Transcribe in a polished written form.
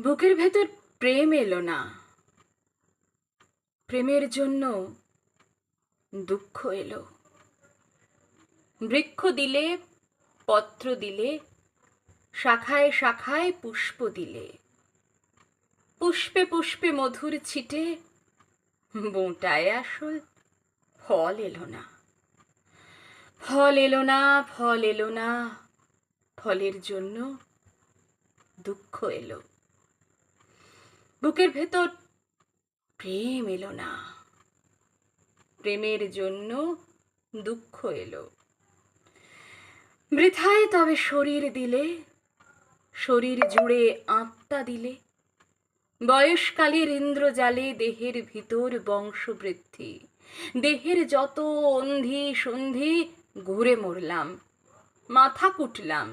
বুকের ভেতর প্রেম এলো না, প্রেমের জন্য দুঃখ এলো। বৃক্ষ দিলে, পত্র দিলে, শাখায় শাখায় পুষ্প দিলে, পুষ্পে পুষ্পে মধুর ছিটে বোঁটায় আসল ফল এলো না। ফল এলো না, ফল এলো না, ফলের জন্য দুঃখ এলো। বুকের ভেতর প্রেম এলো না, প্রেমের জন্য দুঃখ এলো। বৃথায় তবে শরীর দিলে, শরীর জুড়ে আত্মা দিলে, বয়সকালের ইন্দ্রজালে দেহের ভিতর বংশবৃদ্ধি, দেহের যত অন্ধি সন্ধি ঘুরে মরলাম, মাথা কুটলাম,